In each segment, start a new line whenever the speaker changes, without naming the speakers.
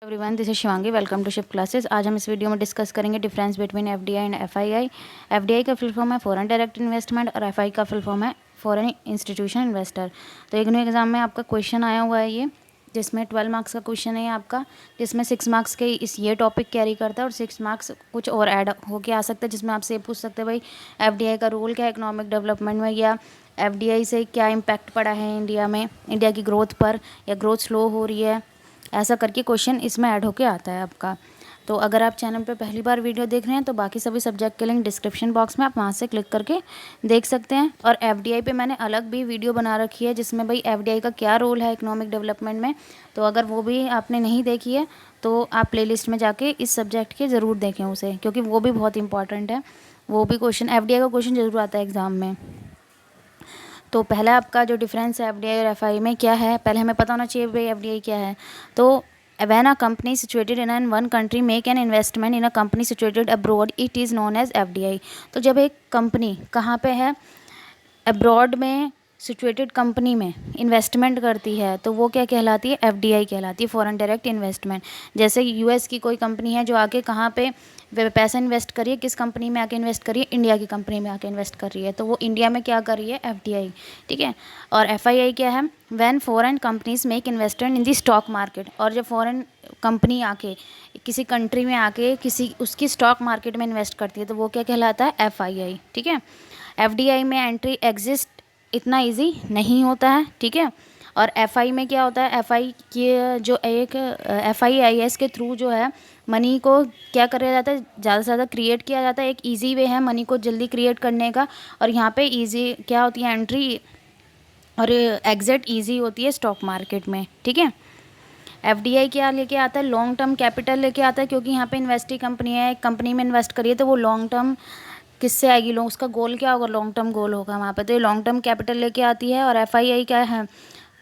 Everyone, this is Shivangi. Welcome to shift classes. आज हम इस वीडियो में डिस्कस करेंगे difference between FDI and FII. FDI का फुल फॉर्म है फॉरेन डायरेक्ट इन्वेस्टमेंट और एफआई का फुल फॉर्म है फॉरेन इंस्टीट्यूशन इन्वेस्टर। तो इग्नू एग्जाम में आपका क्वेश्चन आया हुआ है ये, जिसमें 12 मार्क्स का क्वेश्चन है आपका, जिसमें 6 मार्क्स के इस ये टॉपिक कैरी करता है और 6 मार्क्स कुछ और ऐड होके आ सकता है, जिसमें आपसे ये पूछ सकते हैं भाई एफडीआई का रोल क्या है इकोनॉमिक डेवलपमेंट में, या एफडीआई से क्या इम्पैक्ट पड़ा है इंडिया में, इंडिया की ग्रोथ पर, या ग्रोथ स्लो हो रही है। ऐसा करके क्वेश्चन इसमें ऐड होके आता है आपका। तो अगर आप चैनल पे पहली बार वीडियो देख रहे हैं तो बाकी सभी सब्जेक्ट के लिंक डिस्क्रिप्शन बॉक्स में आप वहाँ से क्लिक करके देख सकते हैं। और एफडीआई पे मैंने अलग भी वीडियो बना रखी है, जिसमें भाई एफडीआई का क्या रोल है इकोनॉमिक डेवलपमेंट में। तो अगर वो भी आपने नहीं देखी है तो आप प्लेलिस्ट में जाके इस सब्जेक्ट के ज़रूर देखें उसे, क्योंकि वो भी बहुत इंपॉर्टेंट है। वो भी क्वेश्चन एफडीआई का क्वेश्चन ज़रूर आता है एग्ज़ाम में। तो पहला आपका जो डिफरेंस है एफडीआई और एफआई में क्या है, पहले हमें पता होना चाहिए भाई एफडीआई क्या है। तो when a company situated in one country make an investment in a company situated abroad, it is known as FDI। तो जब एक कंपनी कहाँ पे है, अब्रॉड में सिचुएटेड कंपनी में इन्वेस्टमेंट करती है, तो वो क्या कहलाती है, एफडीआई कहलाती है, फॉरेन डायरेक्ट इन्वेस्टमेंट। जैसे यूएस की कोई कंपनी है जो आके कहाँ पे पैसा इन्वेस्ट करी है, किस कंपनी में आके इन्वेस्ट करी है, इंडिया की कंपनी में आके इन्वेस्ट कर रही है, तो वो इंडिया में क्या कर रही है, एफडीआई। ठीक है। और एफआईआई क्या है, when foreign companies make investment in the stock market. और जब फॉरेन कंपनी आके किसी कंट्री में आके किसी उसकी स्टॉक मार्केट में इन्वेस्ट करती है, तो वो क्या कहलाता है, एफआईआई। ठीक है। एफडीआई में एंट्री एग्जिस्ट इतना इजी नहीं होता है। ठीक है। और एफआई में क्या होता है, एफआई के जो एक एफआईआईएस के थ्रू जो है मनी को क्या करा जाता है, ज़्यादा से ज़्यादा क्रिएट किया जाता है। एक इजी वे है मनी को जल्दी क्रिएट करने का। और यहाँ पे इजी क्या होती है, एंट्री और एग्जिट इजी होती है स्टॉक मार्केट में। ठीक है। एफडीआई क्या लेके आता है, लॉन्ग टर्म कैपिटल लेके आता है, क्योंकि यहाँ पे इन्वेस्टिंग कंपनी है, कंपनी में इन्वेस्ट करिए तो वो लॉन्ग टर्म किससे आएगी, लोग उसका गोल क्या होगा, लॉन्ग टर्म गोल होगा वहाँ पे, तो ये लॉन्ग टर्म कैपिटल लेके आती है। और एफआईआई क्या है,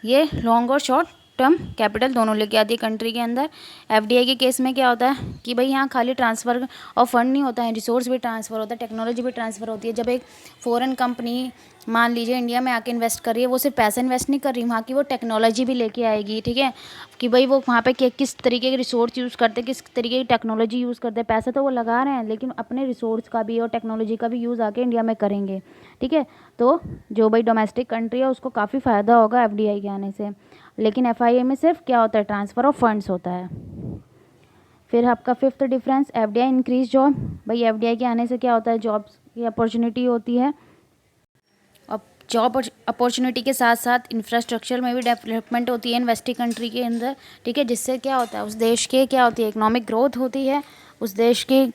ये लॉन्ग और शॉर्ट टर्म कैपिटल दोनों लेके आती है कंट्री के अंदर। एफडीआई के केस में क्या होता है कि भाई यहाँ खाली ट्रांसफ़र और फंड नहीं होता है, रिसोर्स भी ट्रांसफ़र होता है, टेक्नोलॉजी भी ट्रांसफ़र होती है। जब एक फ़ॉरेन कंपनी मान लीजिए इंडिया में आके इन्वेस्ट कर रही है, वो सिर्फ पैसा इन्वेस्ट नहीं कर रही, वहाँ की वो टेक्नोलॉजी भी लेके आएगी। ठीक है। कि भाई वो वहाँ पे किस तरीके के रिसोर्स यूज़ करते हैं, किस तरीके की टेक्नोलॉजी यूज़ करते हैं। पैसा तो वो लगा रहे हैं, लेकिन अपने रिसोर्स का भी और टेक्नोलॉजी का भी यूज़ आके इंडिया में करेंगे। ठीक है। तो जो भाई डोमेस्टिक कंट्री है उसको काफ़ी फ़ायदा होगा एफडीआई के आने से। लेकिन एफआईआई में सिर्फ क्या होता है, ट्रांसफ़र ऑफ फंड्स होता है। फिर आपका fifth difference, FDI increase job. भाई एफडीआई के आने से क्या होता है, जॉब्स की अपॉर्चुनिटी होती है। और जॉब अपॉर्चुनिटी के साथ साथ इंफ्रास्ट्रक्चर में भी डेवलपमेंट होती है इन्वेस्टिंग कंट्री के अंदर। ठीक है। जिससे क्या होता है, उस देश के क्या होती है, इकोनॉमिक ग्रोथ होती है उस देश की।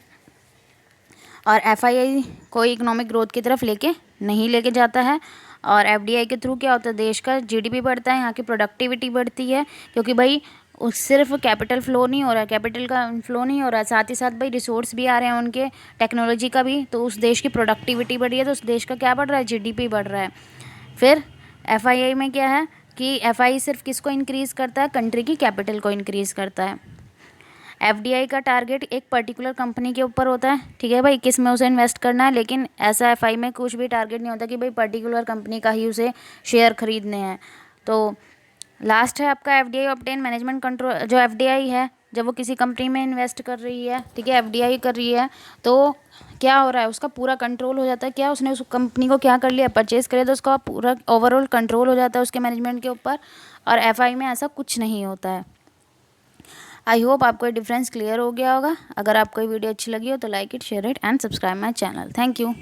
और एफआईआई कोई इकोनॉमिक ग्रोथ की तरफ लेके नहीं लेके जाता है। और एफडीआई के थ्रू क्या होता है, देश का जीडीपी बढ़ता है, यहाँ की प्रोडक्टिविटी बढ़ती है, क्योंकि भाई सिर्फ कैपिटल फ्लो नहीं हो रहा है, कैपिटल का फ्लो नहीं हो रहा है, साथ ही साथ भाई रिसोर्स भी आ रहे हैं उनके, टेक्नोलॉजी का भी, तो उस देश की प्रोडक्टिविटी बढ़ी है, तो उस देश का क्या बढ़ रहा है, जीडीपी बढ़ रहा है। फिर एफआईआई में क्या है कि एफआई सिर्फ किसको इंक्रीज़ करता है, कंट्री की कैपिटल को इंक्रीज़ करता है। एफडीआई का टारगेट एक पर्टिकुलर कंपनी के ऊपर होता है। ठीक है भाई, किस में उसे इन्वेस्ट करना है, लेकिन ऐसा एफआई में कुछ भी टारगेट नहीं होता कि भाई पर्टिकुलर कंपनी का ही उसे शेयर खरीदने हैं। तो लास्ट है आपका एफडीआई ऑब्टेन मैनेजमेंट कंट्रोल। जो एफडीआई है जब वो किसी कंपनी में इन्वेस्ट कर रही है, ठीक है, एफडीआई कर रही है, तो क्या हो रहा है, उसका पूरा कंट्रोल हो जाता है। क्या उसने उस कंपनी को क्या कर लिया, परचेज कर लिया, तो उसका पूरा ओवरऑल कंट्रोल हो जाता है उसके मैनेजमेंट के ऊपर। और एफआई में ऐसा कुछ नहीं होता है। आई होप आपको ये डिफरेंस क्लियर हो गया होगा। अगर आपको ये वीडियो अच्छी लगी हो तो like it, share it and subscribe my channel. Thank you.